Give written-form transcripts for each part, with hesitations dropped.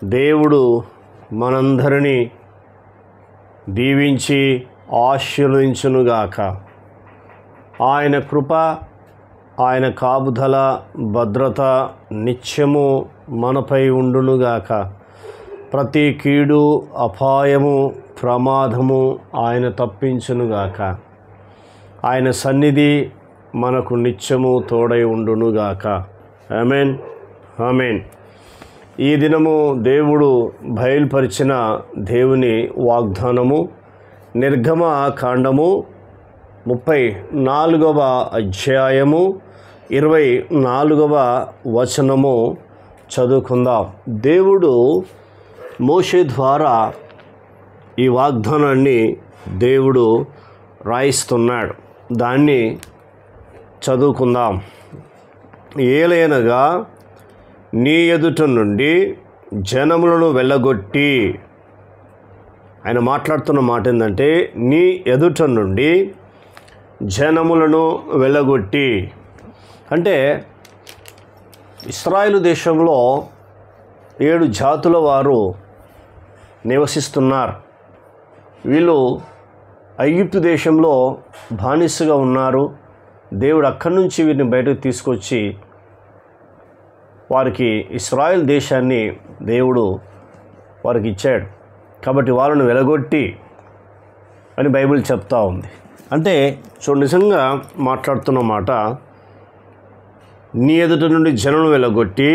దేవుడు మనందరినీ దీవించి ఆశీర్వదించునుగాక. ఆయన కృప, ఆయన కాపుదల, భద్రత నిత్యము మనపై ఉండునుగాక. ప్రతి కీడు, అపాయము, ప్రమాదము ఆయన తప్పించునుగాక. ఆయన సన్నిధి మనకు నిత్యము తోడై ఉండునుగాక. ఆమేన్, ఆమేన్. ఈ దినము దేవుడు బయలుపరిచిన దేవుని వాగ్దానము నిర్గమ కాండము 34వ అధ్యాయము 24వ వచనము చదువుకుందాం. దేవుడు మోషే ద్వారా ఈ వాగ్దానాన్ని దేవుడు రాయిస్తున్నాడు. దాన్ని చదువుకుందాం. ఏలయనగా నీ ఎదుట నుండి జనములను వెళ్ళగొట్టి, ఆయన మాట్లాడుతున్న మాట ఏంటంటే నీ ఎదుట నుండి జనములను వెళ్ళగొట్టి, అంటే ఇశ్రాయేలు దేశంలో 7 జాతుల వారు నివసిస్తున్నారు. వీళ్ళు ఐగుప్తు దేశంలో బానిసగా ఉన్నారు. దేవుడు అక్కడి నుంచి వీరిని బయటకు తీసుకొచ్చి వారికి ఇశ్రాయేల్ దేశాన్ని దేవుడు వారికి ఇచ్చాడు. కాబట్టి వాళ్ళను వెలగొట్టి అని బైబిల్ చెప్తా ఉంది. అంటే నిజంగా మాట్లాడుతున్న మాట, నీ ఎదుట నుండి జనులను వెలగొట్టి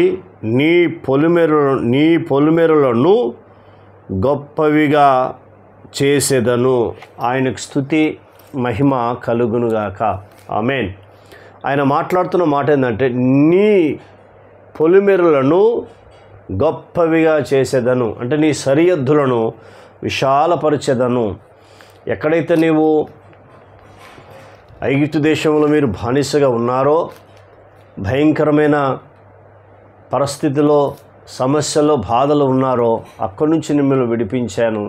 నీ పొలిమేరలను గొప్పవిగా చేసేదను. ఆయనకు స్తుతి మహిమ కలుగునుగాక. ఆమేన్. ఆయన మాట్లాడుతున్న మాట ఏంటంటే నీ పొలిమేరలను గొప్పవిగా చేసేదను, అంటే నీ సరిహద్దులను విశాలపరిచేదను. ఎక్కడైతే నీవు ఐగుప్తు దేశంలో మీరు బానిసగా ఉన్నారో, భయంకరమైన పరిస్థితిలో, సమస్యలో, బాధలు ఉన్నారో, అక్కడి నుంచి మిమ్మల్ని విడిపించాను.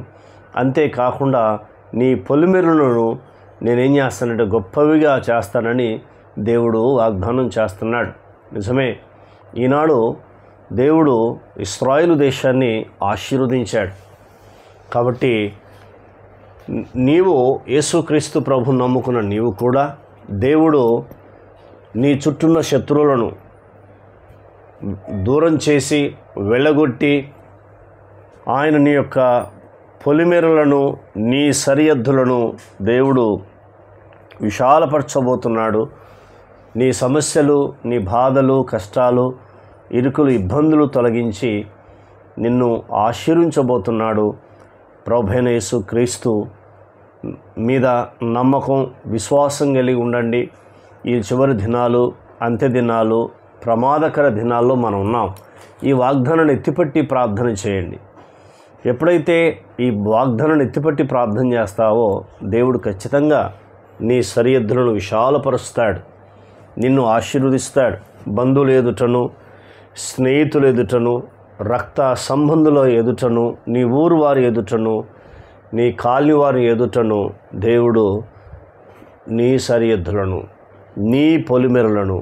అంతేకాకుండా నీ పొలిమేరలను నేనేం చేస్తానంటే గొప్పవిగా చేస్తానని దేవుడు వాగ్దానం చేస్తున్నాడు. నిజమే, ఈనాడు దేవుడు ఇశ్రాయేలు దేశాన్ని ఆశీర్వదించాడు. కాబట్టి నీవు యేసుక్రీస్తు ప్రభువును నమ్ముకున్న నీవు కూడా దేవుడు నీ చుట్టూన్న శత్రువులను దూరం చేసి వెళ్ళగొట్టి ఆయన నీ యొక్క పొలిమేరలను, నీ సరిహద్దులను దేవుడు విశాలపరచబోతున్నాడు. నీ సమస్యలు, నీ బాధలు, కష్టాలు, ఇరుకులు, ఇబ్బందులు తొలగించి నిన్ను ఆశీర్వించబోతున్నాడు. ప్రభువైన యేసుక్రీస్తు మీద నమ్మకం, విశ్వాసం కలిగి ఉండండి. ఈ చివరి దినాలు, అంత్య దినాలు, ప్రమాదకర దినాల్లో మనం ఉన్నాం. ఈ వాగ్దానాన్ని ఎత్తిపట్టి ప్రార్థన చేయండి. ఎప్పుడైతే ఈ వాగ్దానాన్ని ఎత్తిపట్టి ప్రార్థన చేస్తావో దేవుడు ఖచ్చితంగా నీ సరిహద్దులను విశాలపరుస్తాడు, నిన్ను ఆశీర్వదిస్తాడు. బంధువుల ఎదుటను, స్నేహితుల ఎదుటను, రక్త సంబంధుల ఎదుటను, నీ ఊరు వారి ఎదుటను, నీ కాలనీ వారి ఎదుటను దేవుడు నీ సరిహద్దులను, నీ పొలిమేరలను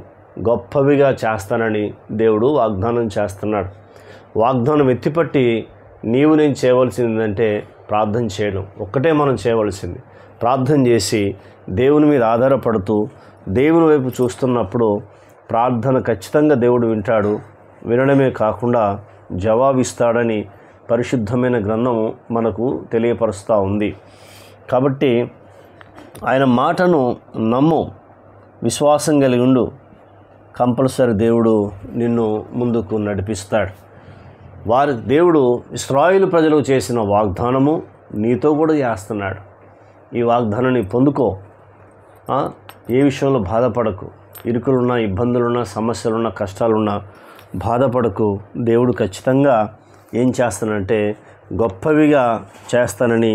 గొప్పవిగా చేస్తానని దేవుడు వాగ్దానం చేస్తున్నాడు. వాగ్దానం ఎత్తిపట్టి నేను చేయవలసింది ఏంటంటే ప్రార్థన చేయడం. ఒక్కటే మనం చేయవలసింది, ప్రార్థన చేసి దేవుని మీద ఆధారపడుతూ దేవుని వైపు చూస్తున్నప్పుడు ప్రార్థన ఖచ్చితంగా దేవుడు వింటాడు. వినడమే కాకుండా జవాబిస్తాడని పరిశుద్ధమైన గ్రంథము మనకు తెలియపరుస్తూ ఉంది. కాబట్టి ఆయన మాటను నమ్ము, విశ్వాసం కలిగి ఉండు. కంపల్సరీ దేవుడు నిన్ను ముందుకు నడిపిస్తాడు. దేవుడు ఇశ్రాయేలు ప్రజలకు చేసిన వాగ్దానము నీతో కూడా చేస్తున్నాడు. ఈ వాగ్దానాన్ని పొందుకో. ఏ విషయంలో బాధపడకు. ఇరుకులున్నా, ఇబ్బందులున్నా, సమస్యలున్నా, కష్టాలున్నా బాధపడకు. దేవుడు ఖచ్చితంగా ఏం చేస్తానంటే గొప్పవిగా చేస్తానని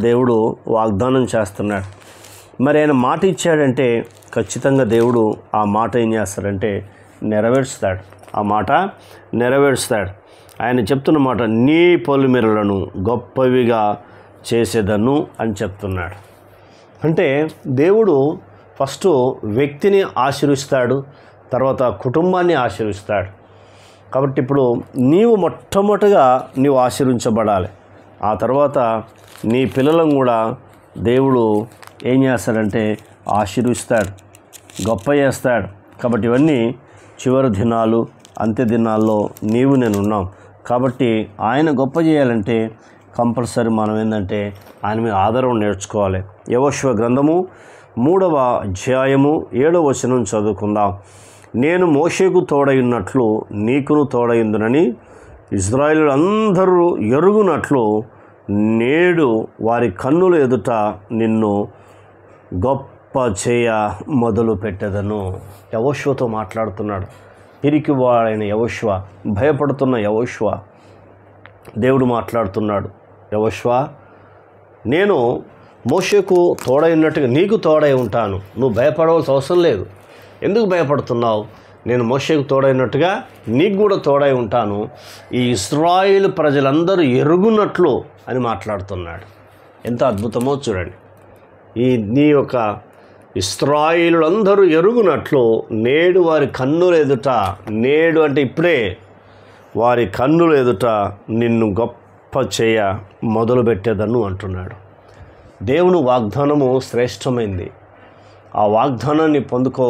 దేవుడు వాగ్దానం చేస్తున్నాడు. మరి ఆయన మాట ఇచ్చాడంటే ఖచ్చితంగా దేవుడు ఆ మాట ఏం చేస్తాడంటే నెరవేర్చుతాడు. ఆ మాట నెరవేర్చుతాడు. ఆయన చెప్తున్న మాట, నీ పొలిమేరలను గొప్పవిగా చేసేదను అని చెప్తున్నాడు. అంటే దేవుడు ఫస్ట్ వ్యక్తిని ఆశీర్విస్తాడు, తర్వాత కుటుంబాన్ని ఆశీర్విస్తాడు. కాబట్టి ఇప్పుడు నీవు మొట్టమొదటిగా నీవు ఆశీర్వించబడాలి. ఆ తర్వాత నీ పిల్లలను కూడా దేవుడు ఏం చేస్తాడంటే ఆశీర్విస్తాడు, గొప్ప చేస్తాడు. కాబట్టి ఇవన్నీ చివరి దినాలు, అంత్య దినాల్లో నీవు నేను ఉన్నాం. కాబట్టి ఆయన గొప్ప చేయాలంటే కంపల్సరీ మనం ఏంటంటే ఆయన మీద ఆధారం నేర్చుకోవాలి. యెహోషువ గ్రంథము 3వ అధ్యాయము 7వ వచనం చదువుకుందాం. నేను మోషేకు తోడైనట్లు నీకును తోడైందునని ఇశ్రాయేలులందరూ ఎరుగునట్లు నేడు వారి కన్నుల ఎదుట నిన్ను గొప్ప చేయ మొదలు పెట్టెదను. యెహోషువతో మాట్లాడుతున్నాడు. పిరికివాడైన యెహోషువ, భయపడుతున్న యెహోషువ, దేవుడు మాట్లాడుతున్నాడు. యెహోషువ, నేను మోషేకు తోడైనట్టుగా నీకు తోడై ఉంటాను. నువ్వు భయపడవలసిన అవసరం లేదు. ఎందుకు భయపడుతున్నావు? నేను మోషేకు తోడైనట్టుగా నీకు కూడా తోడై ఉంటాను. ఈ ఇశ్రాయేలు ప్రజలందరూ ఎరుగునట్లు అని మాట్లాడుతున్నాడు. ఎంత అద్భుతమో చూడండి. నీ యొక్క ఇశ్రాయేలులందరూ ఎరుగునట్లు నేడు వారి కన్నుల ఎదుట, నేడు అంటే ఇప్పుడే, వారి కన్నుల ఎదుట నిన్ను గొప్ప చేయ మొదలుపెట్టేదను అంటున్నాడు. దేవుని వాగ్దానము శ్రేష్టమైంది. ఆ వాగ్దానాన్ని పొందుకో.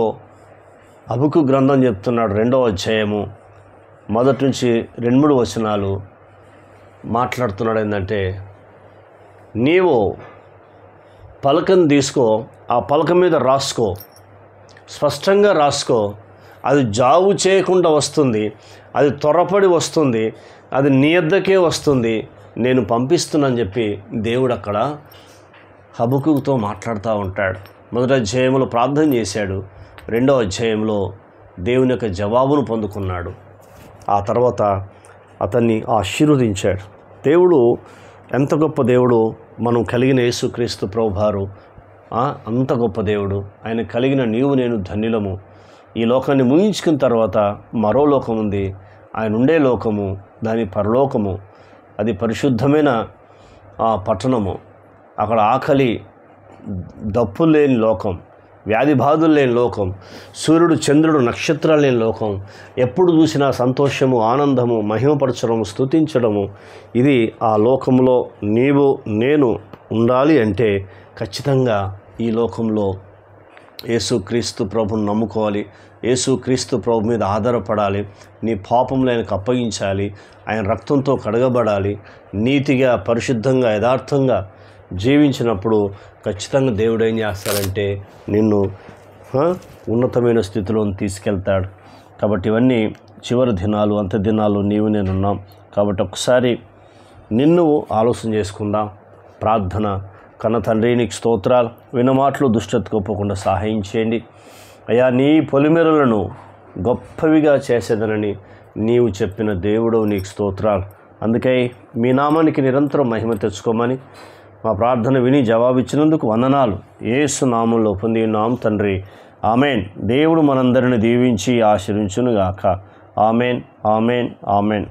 హబక్కు గ్రంథం చెప్తున్నాడు 2వ అధ్యాయము 1 నుంచి 2-3 వచనాలు మాట్లాడుతున్నాడు. ఏంటంటే నీవు పలకను తీసుకో, ఆ పలక మీద రాసుకో, స్పష్టంగా రాసుకో. అది జావు చేయకుండా వస్తుంది, అది త్వరపడి వస్తుంది, అది నీ వద్దకే వస్తుంది, నేను పంపిస్తున్నానని చెప్పి దేవుడు అక్కడ హబక్కుతో మాట్లాడుతూ ఉంటాడు. 1వ అధ్యాయంలో ప్రార్థన చేశాడు, 2వ అధ్యాయంలో దేవుని యొక్క జవాబును పొందుకున్నాడు. ఆ తర్వాత అతన్ని ఆశీర్వదించాడు. దేవుడు ఎంత గొప్ప దేవుడు! మనం కలిగిన యేసుక్రీస్తు ప్రభువారు అంత గొప్ప దేవుడు. ఆయన కలిగిన నీవు నేను ధన్యులము. ఈ లోకాన్ని ముగించుకున్న తర్వాత మరో లోకం ఉంది. ఆయన ఉండే లోకము, దాని పరలోకము. అది పరిశుద్ధమైన పట్టణము. అక్కడ ఆకలి దప్పులు లేని లోకం, వ్యాధి బాధలు లేని లోకం, సూర్యుడు చంద్రుడు నక్షత్రాలు లేని లోకం. ఎప్పుడు చూసినా సంతోషము, ఆనందము, మహిమపరచడము, స్తుతించడము. ఇది ఆ లోకంలో నీవు నేను ఉండాలి అంటే ఖచ్చితంగా ఈ లోకంలో యేసుక్రీస్తు ప్రభుని నమ్ముకోవాలి. యేసుక్రీస్తు ప్రభు మీద ఆధారపడాలి. నీ పాపములు ఆయనకు అప్పగించాలి. ఆయన రక్తంతో కడగబడాలి. నీతిగా, పరిశుద్ధంగా, యథార్థంగా జీవించినప్పుడు ఖచ్చితంగా దేవుడు ఏం చేస్తాడంటే నిన్ను ఉన్నతమైన స్థితిలో తీసుకెళ్తాడు. కాబట్టి ఇవన్నీ చివరి దినాలు, అంత్య దినాలు నీవు నేను ఉన్నాం. కాబట్టి ఒకసారి నిన్ను ఆలోచన చేసుకుందాం. ప్రార్థన. కన్న తండ్రి, నీకు స్తోత్రాలు. వినమాటలు దుష్టతకు ఒప్పకుండా సహాయం చేయండి అయ్యా. నీ పొలిమెరలను గొప్పవిగా చేసేదనని నీవు చెప్పిన దేవుడు, నీకు స్తోత్రాలు. అందుకే మీ నామానికి నిరంతరం మహిమ తెచ్చుకోమని మా ప్రార్థన విని జవాబిచ్చినందుకు వందనాలు. యేసు నామంలో పొంది ఉన్నాం తండ్రి. ఆమెన్. దేవుడు మనందరిని దీవించి ఆశీర్వించునుగాక. Amen, amen, amen.